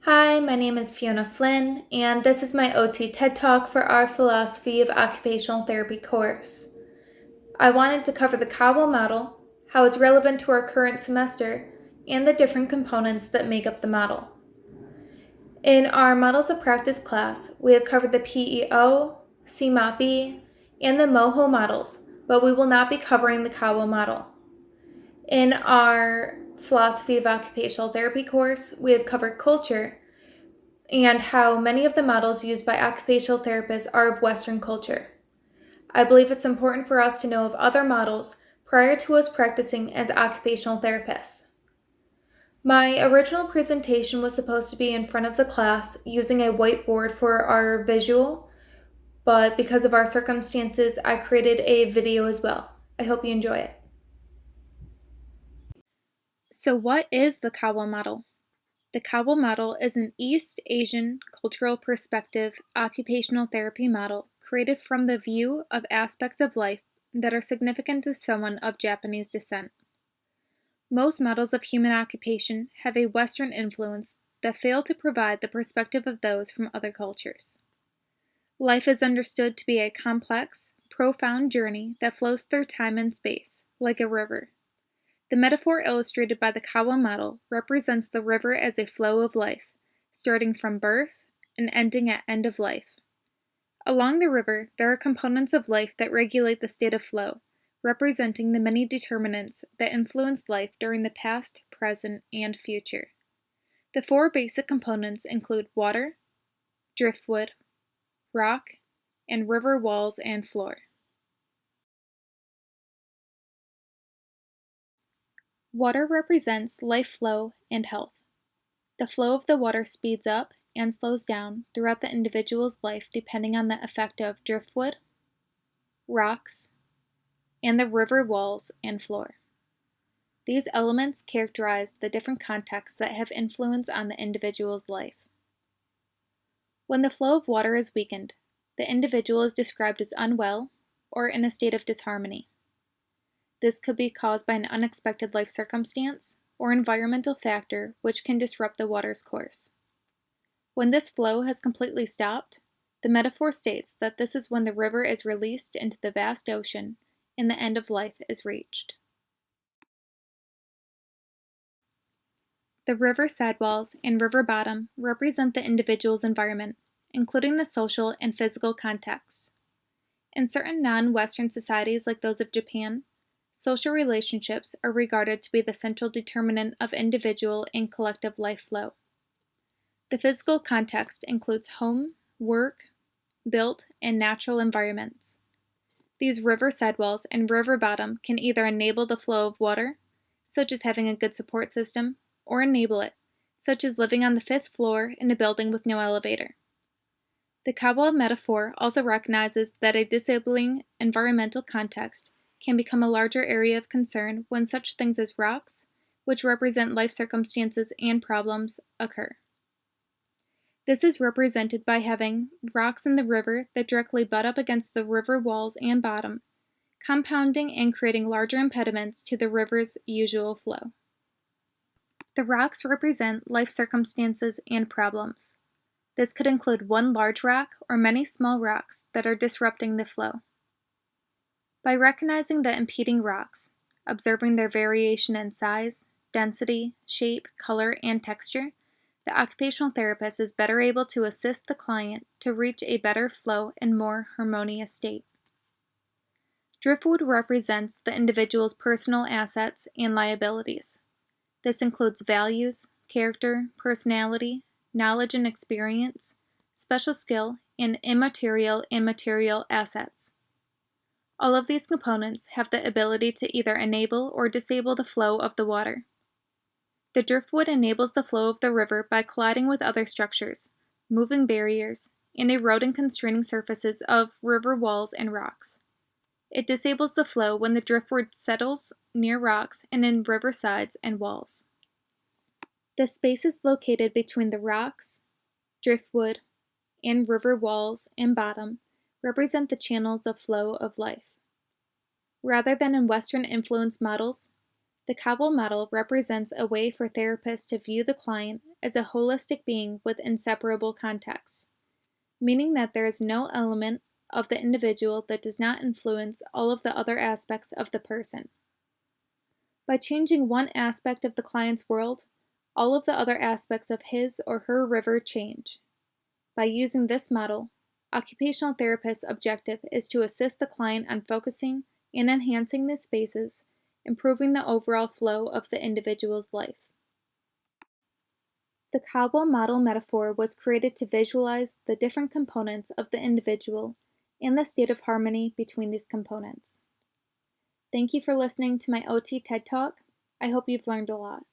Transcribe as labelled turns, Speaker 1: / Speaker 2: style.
Speaker 1: Hi, my name is Fiona Flynn, and this is my OT TED Talk for our Philosophy of Occupational Therapy course. I wanted to cover the Kawa Model, how it's relevant to our current semester, and the different components that make up the model. In our Models of Practice class, we have covered the PEO, CMAPI, and the MOHO models, but we will not be covering the Kawa Model. In our Philosophy of Occupational Therapy course, we have covered culture, and how many of the models used by occupational therapists are of Western culture. I believe it's important for us to know of other models prior to us practicing as occupational therapists. My original presentation was supposed to be in front of the class using a whiteboard for our visual, but because of our circumstances, I created a video as well. I hope you enjoy it. So, what is the Kawa model? The Kawa model is an East Asian cultural perspective occupational therapy model created from the view of aspects of life that are significant to someone of Japanese descent. Most models of human occupation have a Western influence that fail to provide the perspective of those from other cultures. Life is understood to be a complex, profound journey that flows through time and space, like a river. The metaphor illustrated by the Kawa model represents the river as a flow of life, starting from birth and ending at end of life. Along the river, there are components of life that regulate the state of flow, representing the many determinants that influence life during the past, present, and future. The four basic components include water, driftwood, rock, and river walls and floor. Water represents life flow and health. The flow of the water speeds up and slows down throughout the individual's life depending on the effect of driftwood, rocks, and the river walls and floor. These elements characterize the different contexts that have influence on the individual's life. When the flow of water is weakened, the individual is described as unwell or in a state of disharmony. This could be caused by an unexpected life circumstance or environmental factor which can disrupt the water's course. When this flow has completely stopped, the metaphor states that this is when the river is released into the vast ocean and the end of life is reached. The river sidewalls and river bottom represent the individual's environment, including the social and physical contexts. In certain non-Western societies like those of Japan, social relationships are regarded to be the central determinant of individual and collective life flow. The physical context includes home, work, built, and natural environments. These river sidewalls and river bottom can either enable the flow of water, such as having a good support system, or enable it, such as living on the 5th floor in a building with no elevator. The Kawa metaphor also recognizes that a disabling environmental context can become a larger area of concern when such things as rocks, which represent life circumstances and problems, occur. This is represented by having rocks in the river that directly butt up against the river walls and bottom, compounding and creating larger impediments to the river's usual flow. The rocks represent life circumstances and problems. This could include one large rock or many small rocks that are disrupting the flow. By recognizing the impeding rocks, observing their variation in size, density, shape, color, and texture, the occupational therapist is better able to assist the client to reach a better flow and more harmonious state. Driftwood represents the individual's personal assets and liabilities. This includes values, character, personality, knowledge and experience, special skill, and immaterial and material assets. All of these components have the ability to either enable or disable the flow of the water. The driftwood enables the flow of the river by colliding with other structures, moving barriers, and eroding constraining surfaces of river walls and rocks. It disables the flow when the driftwood settles near rocks and in river sides and walls. The spaces located between the rocks, driftwood, and river walls and bottom represent the channels of flow of life. Rather than in Western influence models, The Kawa Model represents a way for therapists to view the client as a holistic being with inseparable contexts, meaning that there is no element of the individual that does not influence all of the other aspects of the person. By changing one aspect of the client's world, all of the other aspects of his or her river change. By using this model, occupational therapists' objective is to assist the client on focusing and enhancing the spaces, improving the overall flow of the individual's life. The Kawa model metaphor was created to visualize the different components of the individual and the state of harmony between these components. Thank you for listening to my OT TED Talk. I hope you've learned a lot.